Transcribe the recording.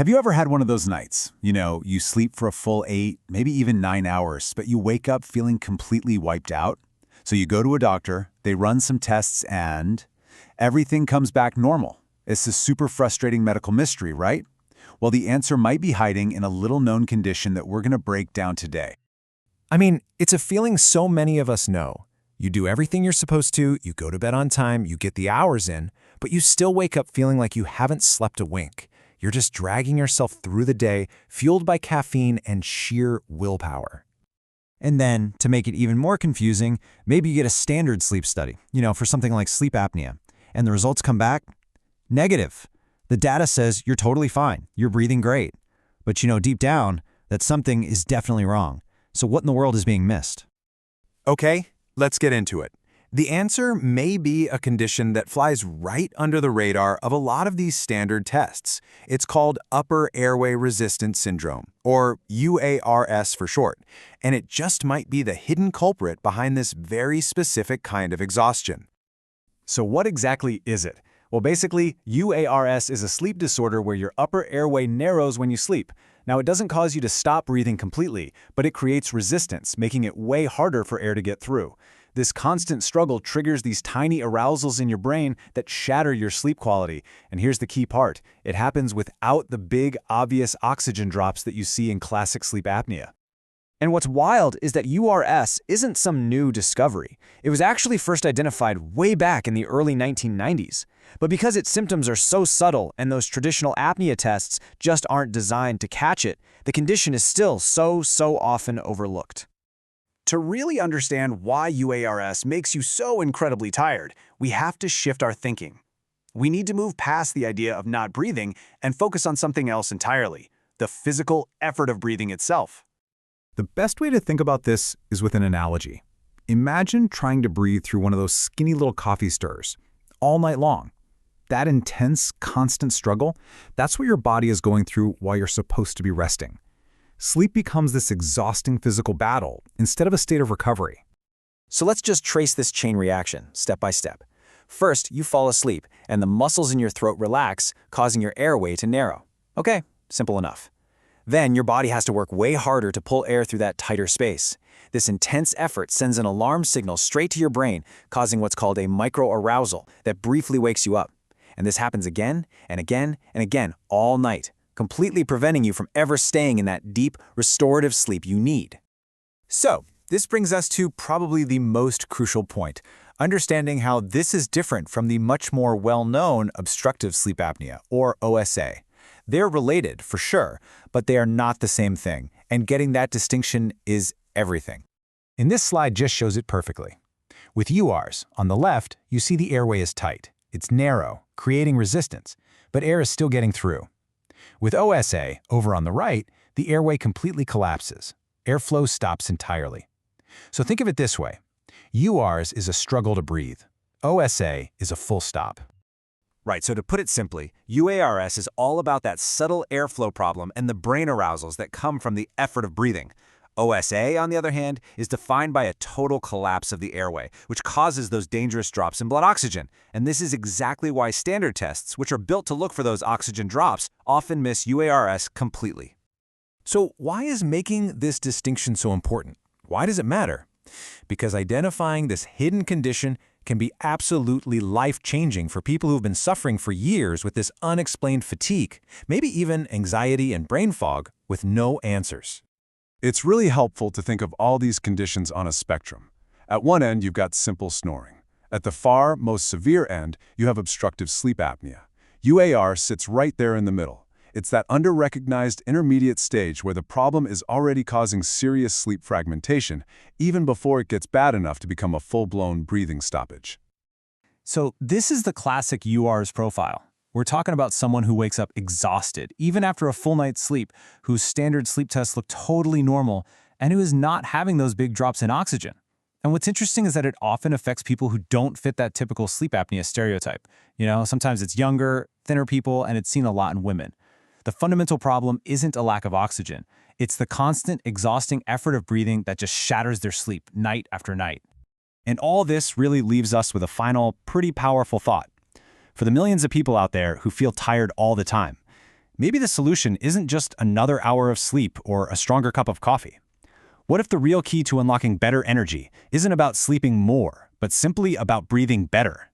Have you ever had one of those nights? You sleep for a full 8, maybe even 9 hours, but you wake up feeling completely wiped out? So you go to a doctor, they run some tests, and everything comes back normal. It's a super frustrating medical mystery, right? Well, the answer might be hiding in a little-known condition that we're going to break down today. I mean, it's a feeling so many of us know. You do everything you're supposed to, you go to bed on time, you get the hours in, but you still wake up feeling like you haven't slept a wink. You're just dragging yourself through the day, fueled by caffeine and sheer willpower. And then, to make it even more confusing, maybe you get a standard sleep study, for something like sleep apnea, and the results come back negative. The data says you're totally fine, you're breathing great. But deep down, that something is definitely wrong. So what in the world is being missed? Okay, let's get into it. The answer may be a condition that flies right under the radar of a lot of these standard tests. It's called upper airway resistance syndrome, or UARS for short, and it just might be the hidden culprit behind this very specific kind of exhaustion. So what exactly is it? Well, basically, UARS is a sleep disorder where your upper airway narrows when you sleep. Now, it doesn't cause you to stop breathing completely, but it creates resistance, making it way harder for air to get through. This constant struggle triggers these tiny arousals in your brain that shatter your sleep quality. And here's the key part. It happens without the big, obvious oxygen drops that you see in classic sleep apnea. And what's wild is that URS isn't some new discovery. It was actually first identified way back in the early 1990s. But because its symptoms are so subtle and those traditional apnea tests just aren't designed to catch it, the condition is still so often overlooked. To really understand why UARS makes you so incredibly tired, we have to shift our thinking. We need to move past the idea of not breathing and focus on something else entirely, the physical effort of breathing itself. The best way to think about this is with an analogy. Imagine trying to breathe through one of those skinny little coffee stirrers all night long. That intense, constant struggle, that's what your body is going through while you're supposed to be resting. Sleep becomes this exhausting physical battle instead of a state of recovery. So let's just trace this chain reaction, step by step. First, you fall asleep, and the muscles in your throat relax, causing your airway to narrow. Okay, simple enough. Then your body has to work way harder to pull air through that tighter space. This intense effort sends an alarm signal straight to your brain, causing what's called a microarousal that briefly wakes you up. And this happens again and again and again all night, completely preventing you from ever staying in that deep, restorative sleep you need. So, this brings us to probably the most crucial point, understanding how this is different from the much more well-known obstructive sleep apnea, or OSA. They're related, for sure, but they are not the same thing, and getting that distinction is everything. And this slide just shows it perfectly. With UARS, on the left, you see the airway is tight. It's narrow, creating resistance, but air is still getting through. With OSA, over on the right, the airway completely collapses. Airflow stops entirely. So think of it this way. UARS is a struggle to breathe. OSA is a full stop. Right, so to put it simply, UARS is all about that subtle airflow problem and the brain arousals that come from the effort of breathing. OSA, on the other hand, is defined by a total collapse of the airway, which causes those dangerous drops in blood oxygen. And this is exactly why standard tests, which are built to look for those oxygen drops, often miss UARS completely. So why is making this distinction so important? Why does it matter? Because identifying this hidden condition can be absolutely life-changing for people who've been suffering for years with this unexplained fatigue, maybe even anxiety and brain fog with no answers. It's really helpful to think of all these conditions on a spectrum. At one end, you've got simple snoring. At the far, most severe end, you have obstructive sleep apnea. UAR sits right there in the middle. It's that under-recognized intermediate stage where the problem is already causing serious sleep fragmentation, even before it gets bad enough to become a full-blown breathing stoppage. So this is the classic UARS profile. We're talking about someone who wakes up exhausted, even after a full night's sleep, whose standard sleep tests look totally normal, and who is not having those big drops in oxygen. And what's interesting is that it often affects people who don't fit that typical sleep apnea stereotype. Sometimes it's younger, thinner people, and it's seen a lot in women. The fundamental problem isn't a lack of oxygen. It's the constant, exhausting effort of breathing that just shatters their sleep night after night. And all this really leaves us with a final, pretty powerful thought. For the millions of people out there who feel tired all the time, Maybe the solution isn't just another hour of sleep or a stronger cup of coffee. What if the real key to unlocking better energy isn't about sleeping more, but simply about breathing better?